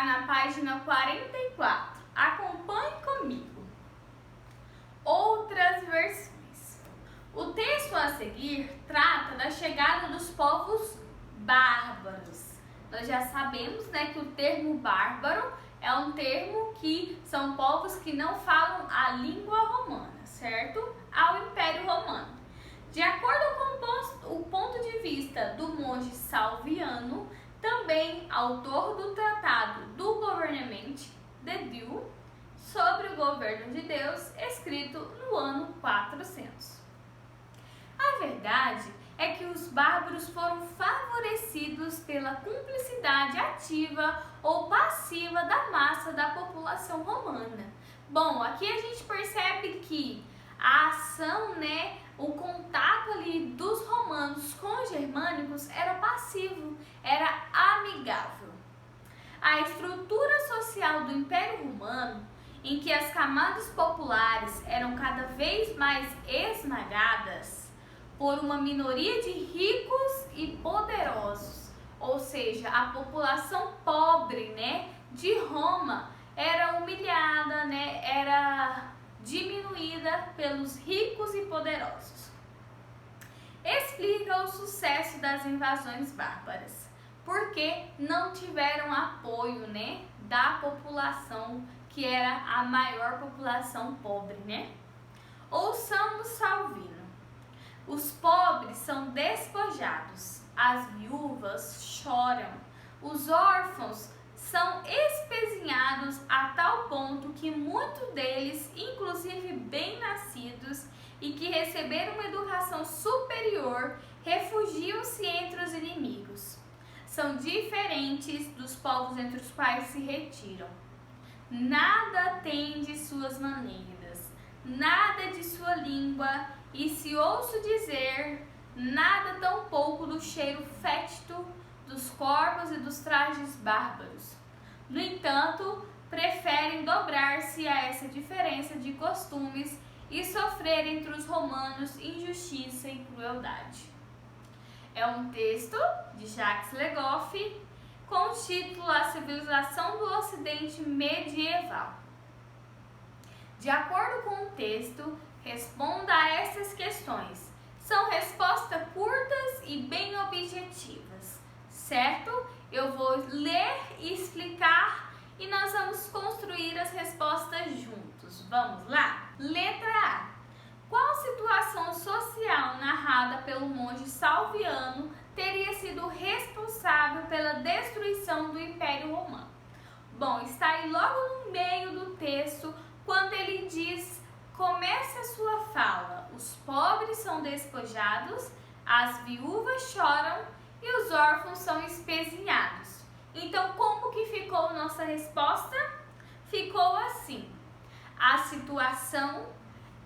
está na página 44. Acompanhe comigo. Outras versões. O texto a seguir trata da chegada dos povos bárbaros. Nós já sabemos, que o termo bárbaro é um termo que são povos que não falam a língua romana, certo? Ao Império Romano. De acordo com o ponto de vista do monge Salviano, também autor do Tratado do Gouvernement de Dieu, sobre o governo de Deus, escrito no ano 400. A verdade é que os bárbaros foram favorecidos pela cumplicidade ativa ou passiva da massa da população romana. Bom, aqui a gente percebe que a ação, o contato ali dos romanos com os germânicos era passivo, era amigável. A estrutura social do Império Romano, em que as camadas populares eram cada vez mais esmagadas por uma minoria de ricos e poderosos, ou seja, a população pobre, de Roma era humilhada, era diminuída pelos ricos e poderosos. Explica o sucesso das invasões bárbaras, porque não tiveram apoio, da população que era a maior população pobre, Ouçamos Salvino. Os pobres são despojados, as viúvas choram, os órfãos são espezinhados a tal ponto que muitos deles, inclusive bem-nascidos e que receberam uma educação superior, refugiam-se entre os inimigos. São diferentes dos povos entre os quais se retiram. Nada tem de suas maneiras, nada de sua língua, e se ouço dizer, nada tão pouco do cheiro fétido dos corpos e dos trajes bárbaros. No entanto, preferem dobrar-se a essa diferença de costumes e sofrer entre os romanos injustiça e crueldade. É um texto de Jacques Le Goff com o título A Civilização do Ocidente Medieval. De acordo com o texto, responda a essas questões. São respostas curtas e bem objetivas, certo? Eu vou ler e explicar e nós vamos construir as respostas juntos. Vamos lá? Letra A. Qual situação social narrada pelo monge Salviano teria sido responsável pela destruição do Império Romano? Bom, está aí logo no meio do texto, quando ele diz, começa a sua fala, os pobres são despojados, as viúvas choram e os órfãos são espezinhados. Então, como que ficou nossa resposta? Ficou assim. A situação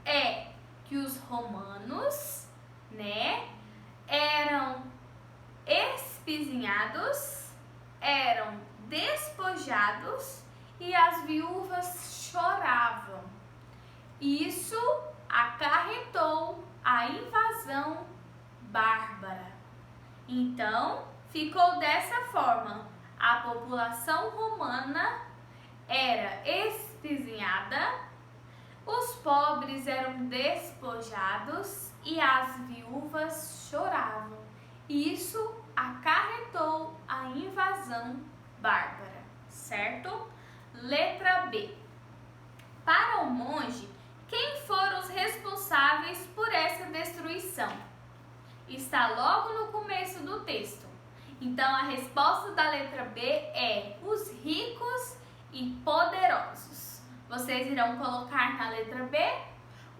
é que os romanos, eram espezinhados, eram despojados e as viúvas choravam. Isso acarretou a invasão bárbara. Então, ficou dessa forma. A população romana era espezinhada, os pobres eram despojados e as viúvas choravam. Isso acarretou a invasão bárbara, certo? Letra B. Para o monge, quem foram os responsáveis por essa destruição? Está logo no começo do texto. Então, a resposta da letra B é os ricos e poderosos. Vocês irão colocar na letra B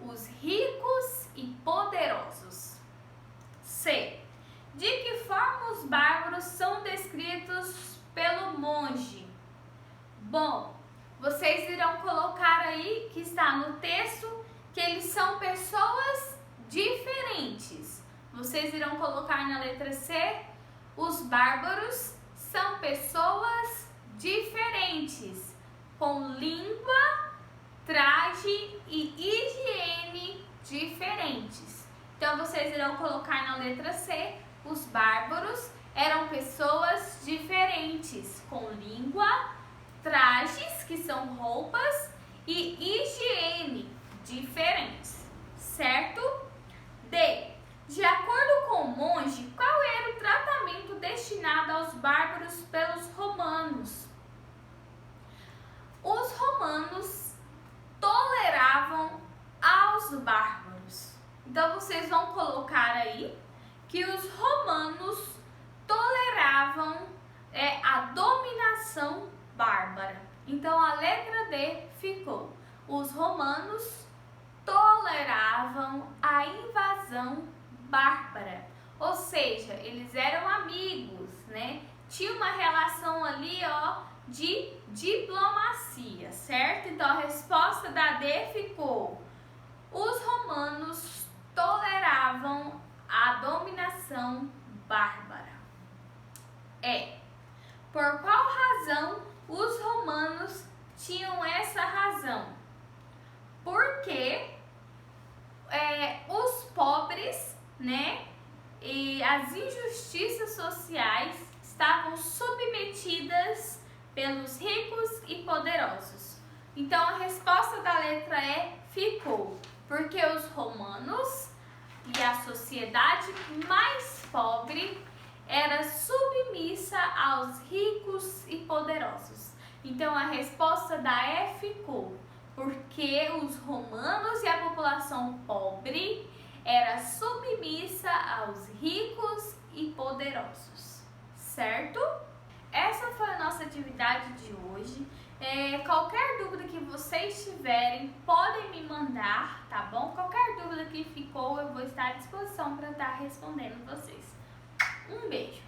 os ricos e poderosos. C. De que forma os bárbaros são descritos pelo monge? Bom, vocês irão colocar aí, que está no texto, que eles são pessoas diferentes. Vocês irão colocar na letra C, os bárbaros são pessoas diferentes, com língua, traje e higiene diferentes. Então, vocês irão colocar na letra C, os bárbaros eram pessoas diferentes, com língua, trajes, que são roupas, e higiene, diferentes, certo? D. De acordo com o monge, qual era o tratamento destinado aos bárbaros pelos romanos? Os romanos toleravam aos bárbaros. Então, vocês vão colocar aí que os romanos toleravam a dominação bárbara. Então, a letra D ficou. Os romanos toleravam a invasão bárbara. Ou seja, eles eram amigos, né? Tinha uma relação ali, ó, de diplomacia, certo? Então, a resposta da D ficou: os romanos toleravam a dominação bárbara. Por qual razão os romanos tinham essa razão? Porque os pobres, né, e as injustiças sociais estavam submetidas pelos ricos e poderosos. Então, a resposta da letra E ficou: porque os romanos e a sociedade mais pobre era submissa aos ricos e poderosos. Então, a resposta da E ficou: porque os romanos e a população pobre era submissa aos ricos e poderosos, certo? Essa foi a nossa atividade de hoje. Qualquer dúvida que vocês tiverem, podem me mandar, tá bom? Qualquer dúvida que ficou, eu vou estar à disposição para estar respondendo vocês. Um beijo!